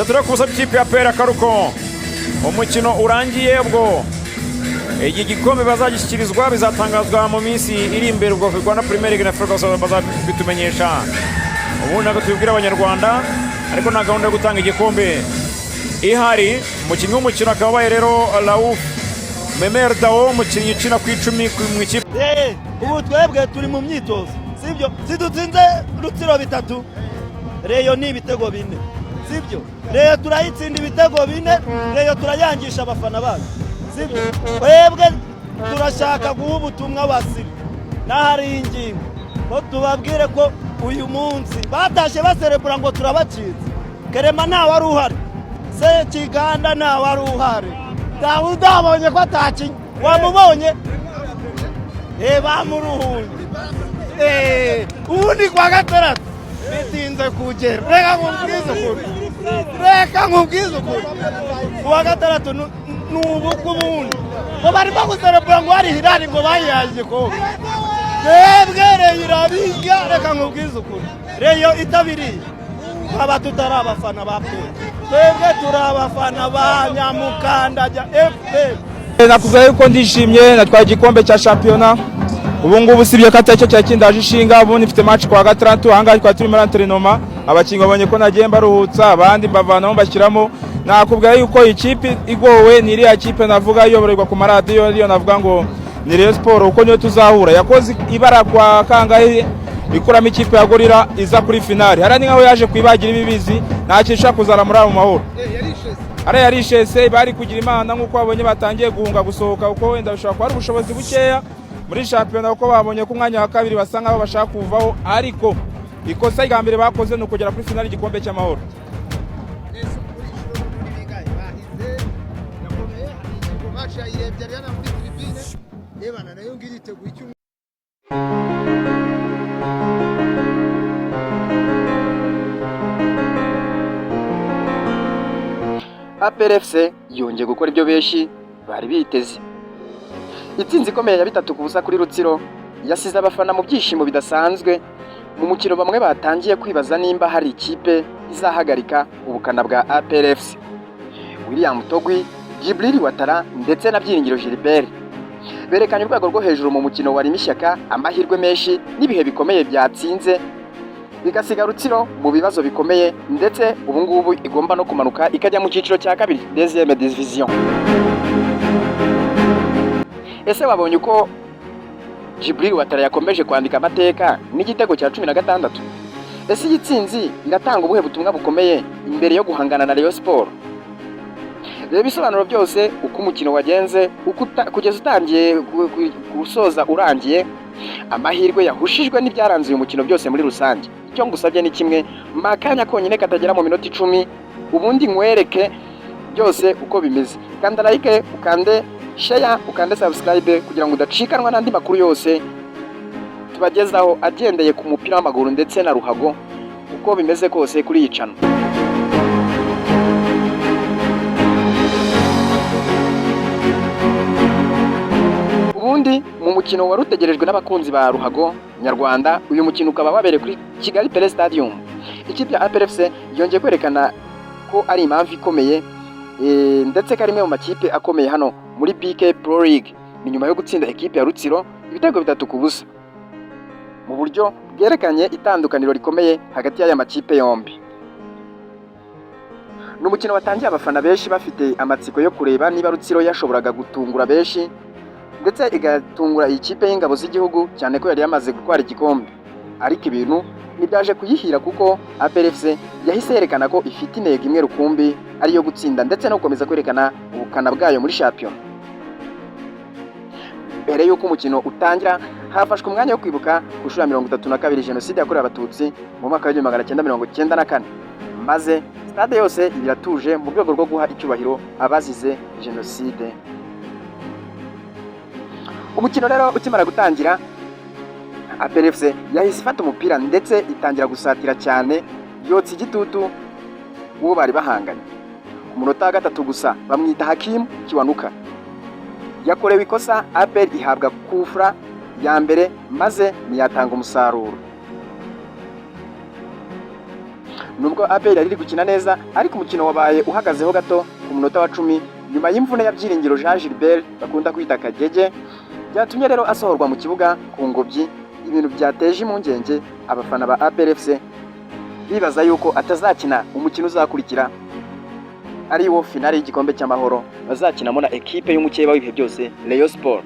Zatura kubusa ikipe ya APR Karuko. Umukino urangiye ubwo iki gikombe bazagishyikirizwa bizatangazwa mu minsi iri imbere ubwo Rwanda Premier League na Ferguson bazabitumenyesha. Ubu ntabwo tubibwira abanyarwanda ariko na gahunda yo gutanga igikombe ihari. Umukinnyi w'umukino akaba abaye rero Raouf Memer Dao, umukinnyi ukina ku 10 mu ikipe. Ubu twebwe turi mu myitozo sibyo, sidutsinze Rutsiro 3 Reyo ni ibitego 4 sibyo, Reyo turayitsinda ibitego 4, Reyo turayangisha abafana bacu sibyo. Twebwe turashaka guha ubutumwa basiri n'ahari ingingo ko tubabwire ko uyu munsi batashe baserebura ngo turabacitse. Kerema nta wari uhari, se Kiganda nta wari uhari, Dawudi abonye ko atakinye, wamubonye bamuruhuye ubundi kwa gatandatu bitinze kugera. Reka nkubwize ukuri kuwa gatandatu n'ubuku bundi ngo barimo guserebura ngo hari Hilali ngo bayihaje ko twebwe irabiga. Reka nkubwize ukuri Reyo itabiriye aba tutari abafana ba APR, twebwe turi abafana ba Nyamukandajya FPR. Nakubwiye yuko ndishimye, natwaye igikombe cya shampiyona. Ubu ngubu sibye katacyo cyakindaje ishinga. Ubu nifite match kwa gatandatu ahangahe kwa turi muri entrenoma. Abakinyi babonye ko nagiye mbaruhutsa, abandi mbavanaho mbashyiramo. Nakubwiye yuko ikipe igowe ni iriya kipe navuga iyoborerwa ku maradiyo, ariyo navuga ngo ni Rayon Sport, uko niyo tuzahura. Yakoze ibara kwa kangahe ikuramo ikipe ya Gorira iza kuri finali. Harani nkaho yaje kwibagira ibibizi, ntakisha kuzara muri abo mahoro. Ara yarishese bari kugira imana nkuko babonye batangiye guhunga gusohoka, uko wenda bishobora kuba ari ubushobozi bukeya muri shampiyona, uko babonye ko umwanya wa kabiri basanga aho bashaka kuvaho, ariko ikosa rya mbere bakoze no kugera kuri finali igikombe cy'amahoro. APR FC yongeye gukora ibyo beshi bari biteze. Itsinzi ikomeye ya 3-0 kuri Rutsiro yasize abafana mu byishimo bidasanzwe. Mu mukino bamwe batangiye kwibaza nimba hari ikipe izahagarika ubukana bwa APR FC. William Togwi, Djibril Watara ndetse na Byiringiro Gilbert berekanye urwego rwo hejuru mu mukino wari mishyaka, amahirwe menshi n'ibihe bikomeye byatsinze bigasiga Rutsiro mu bibazo bikomeye, ndetse ubu ngubu igomba no kumanuka ikajya mu cyiciro cya kabiri, deuxième division. Ese wabonye uko Djibril Watara yakomeje kwandika amateka n'igitego cya 16? Ese iyi tsinzi iratanga ubuhe butumwa bukomeye imbere yo guhangana na Rayon Sport? Reba ibisobanuro byose uko umukino wagenze, kugeza utangiye gusoza urangiye, amahirwe yahushijwe n'ibyaranze uyu mukino byose muri rusange. Icyo ngusabye ni kimwe, makanya konyine katagera mu minota 10, ubundi nkwereke byose uko bimeze. Kanda like, ukande share, ukande subscribe kugira ngo udacikanwa n'andi makuru yose tubagezaho agendeye ku mupira w'amaguru ndetse na ruhago uko bimeze kose kuri yicano. Ubundi mu mukino wari utegerejwe n'abakunzi ba ruhago nyarwanda, uyu mukino ukaba wabereye kuri Kigali Pele Stadium. Ikipe ya APR FC yongeye kwerekana ko ari impamvu ikomeye ndetse karimwe mu makipe akomeye hano muri BK Pro League, ni nyuma yo gutsinda ekipe ya Rutsiro ibitego 3-0 mu buryo bwerekanye itandukaniro rikomeye hagati y'aya makipe yombi. N'umukino watangiye abafana benshi bafite amatsiko yo kureba niba Rutsiro yashoboraga gutungura benshi ndetse igatungura ikipe y'ingabo z'igihugu, cyane ko yari yamaze gutwara igikombe. Ariko ibintu nibyaje kuyihira kuko APR FC yahise yerekana ko ifite intego imwe rukumbi, ari yo gutsinda ndetse no gukomeza kwerekana ubukana bwayo muri shampiyona. Mbere y'uko umukino utangira, hafashwe umwanya wo kwibuka ku nshuro ya 32 Jenoside yakorewe Abatutsi mu mwaka wa 1994, maze stade yose iratuje mu rwego rwo guha icyubahiro abazize Jenoside. Umukino rero ukimara gutangira, APR FC yahise ifata umupira ndetse itangira gusatira cyane, yotsa igitutu uwo bari bahanganye. Ku munota wa 3 gusa bamwita Hakim Kiwanuka yakorewe ikosa, APR ihabwa kufra ya mbere maze niyatanga umusaruro. nubwo APR yari gukina neza ariko umukino wabaye uhagazeho gato ku munota wa 10 nyuma y'imvune ya Byiringiro Jean Gilbert bakunda kwita Kagege, byatumye rero asohorwa mu kibuga ku ngobyi. Ibintu byateje impungenge abafana ba APR FC bibaza yuko atazakina umukino uzakurikira ari wo finale y'igikombe cy'amahoro bazakinamo na ekipe y'umukeba w'ibihe byose Rayon Sport.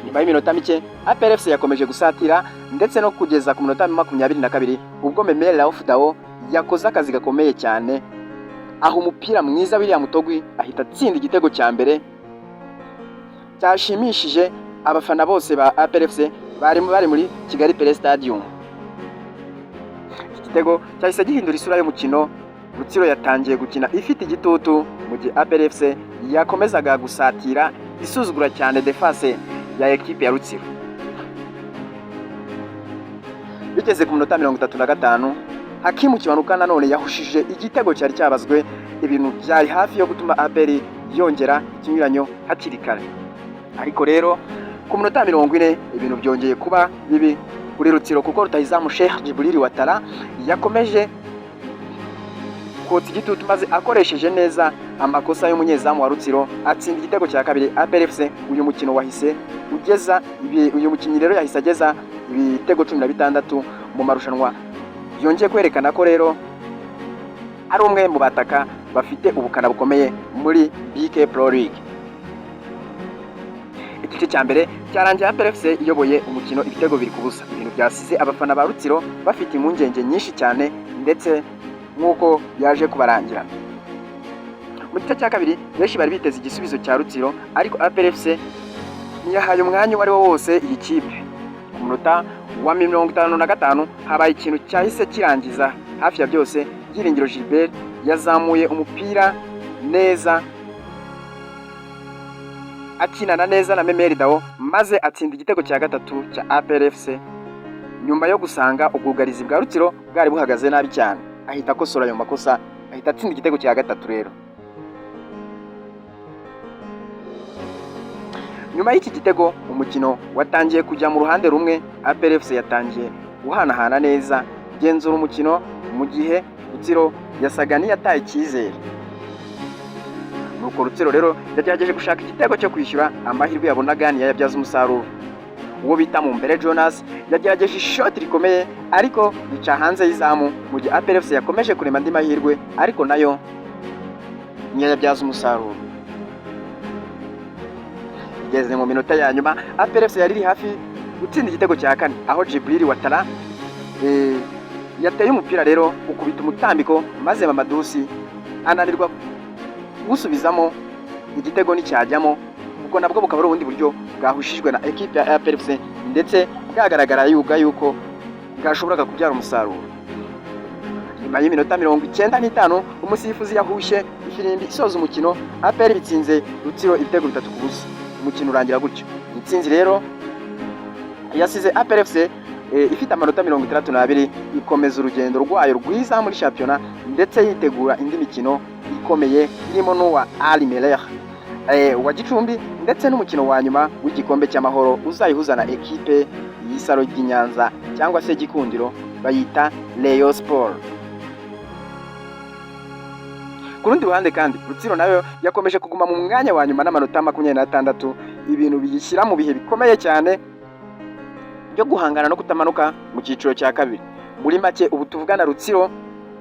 Nyuma y'iminota mike APR FC yakomeje gusatira ndetse no kugeza ku minota 22 ubwo Meme Raouf Dao yakoze akazi gakomeye cyane, aho umupira mwiza William Togwi ahita atsinda igitego cya mbere cyashimishije abafana bose ba APR FC bari muri Kigali Pele Stadium. Igitego cyahise gihindura isura y'umukino. Rutsiro yatangiye gukina ifite igitutu mu gihe APR FC yakomezaga gusatira isuzugura cyane defense ya ekipe ya Rutsiro. Bigeze ku minota 35 Hakimu Kibanuka nanone yahushije igitego cyari cyabazwe, ibintu byari hafi yo gutuma APR yongera ikinyuranyo hakiri kare. Ariko rero ku minota 40 ibintu byongeye kuba bibi kuri Rutsiro kuko rutahizamu Sheikh Djibril Watara yakomeje kotsa igitutu maze akoresheje neza amakosa y'umunyezamu wa Rutsiro atsinda igitego cya kabiri APR FC. Uyu mukino wahise ugeza uyu mukinnyi rero yahise ageza ibitego 16 mu marushanwa, yongeye kwerekana ko rero ari umwe mu bataka bafite ubukana bukomeye muri BK Pro League. Igice cya mbere cyarangiye APR FC iyoboye umukino ibitego biri kubusa, ibintu byasize abafana ba Rutsiro bafite impungenge nyinshi cyane ndetse nk'uko yaje kubarangira. Mu gice cya kabiri benshi bari biteze igisubizo cya Rutsiro ariko APR FC ntiyahaye umwanya wari wo wose iyi kipe. Ku munota wa 55 habaye ikintu cyahise kirangiza hafi ya byose. Byiringiro Gilbert yazamuye umupira neza akinana neza na Meme Dao maze atsinda igitego cya gatatu cya APR FC nyuma yo gusanga ubwugarizi bwa Rutsiro bwari buhagaze nabi cyane. Ahita akosora ayo makosa ahita atsinda igitego cya gatatu. Rero nyuma y'iki gitego umukino watangiye kujya mu ruhande rumwe. APR FC yatangiye guhanahana neza genzura umukino mu gihe Rutsiro yasaga n'iyataye icyizere. Nuko Rutsiro rero yagerageje gushaka igitego cyo kwishyura amahirwe yabonaga ntiyabyaza umusaruro. Uwo bita Mumbere Jonas yagerageje ishoti rikomeye ariko rica hanze y'izamu mu gihe APR FC yakomeje kurema andi mahirwe ariko nayo ntiyabyaza umusaruro. Igeze mu minota ya nyuma APR FC yari hafi gutsinda igitego cya kane aho Djibril Watara yateye umupira rero ukubita umutambiko maze Mamadusi ananirwa gusubizamo igitego n'icyajyamo, ubwo nabwo bukaba ari ubundi buryo bwahushijwe na ekipe ya APR FC ndetse bwagaragara yuko bwashoboraga kubyara umusaruro. Nyuma y'iminota 95 umusifuzi yahushye ifirimbi isoza umukino. APR bitsinze Rutsiro ibitego 3 ku busa. Umukino urangira gutyo. Intsinzi rero yasize APR FC ifite amanota 62 ikomeza urugendo rwayo rwiza muri shampiyona ndetse yitegura indi mikino ikomeye irimo n'uwa Ali Meler wa Gicumbi ndetse n'umukino wa nyuma w'igikombe cy'amahoro uzayihuza na ekipe y'Isaro ry'Inyanza cyangwa se Gikundiro bayita Rayon Sport. Ku rundi ruhande kandi Rutsiro nayo yakomeje kuguma mu mwanya wa nyuma n'amanota 26, ibintu biyishyira mu bihe bikomeye cyane byo guhangana no kutamanuka mu cyiciro cya kabiri. Muri make ubu tuvugana Rutsiro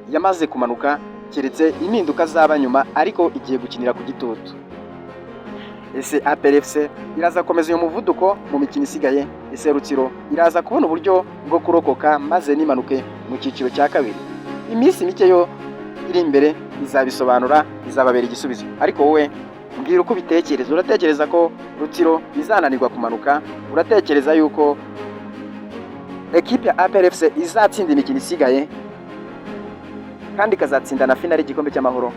yamaze kumanuka keretse impinduka zaba nyuma ariko igiye gukinira ku gitutu. Ese APR FC iraza komeza uyu muvuduko mu mikino isigaye? Ese Rutsiro iraza kubona uburyo bwo kurokoka maze nimanuke mu cyiciro cya kabiri? Iminsi mike yo iri imbere izabisobanura, izababera igisubizo. Ariko wowe mbwira uko bitekereza. Uratekereza ko Rutsiro izananirwa kumanuka? Uratekereza yuko ekipe ya APR FC izatsinda imikino isigaye kandi kazatsinda na finale y'igikombe cy'amahoro?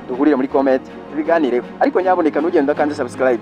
Duhurire muri comment tubiganireho, ariko nyaboneka ntugende kandi subscribe.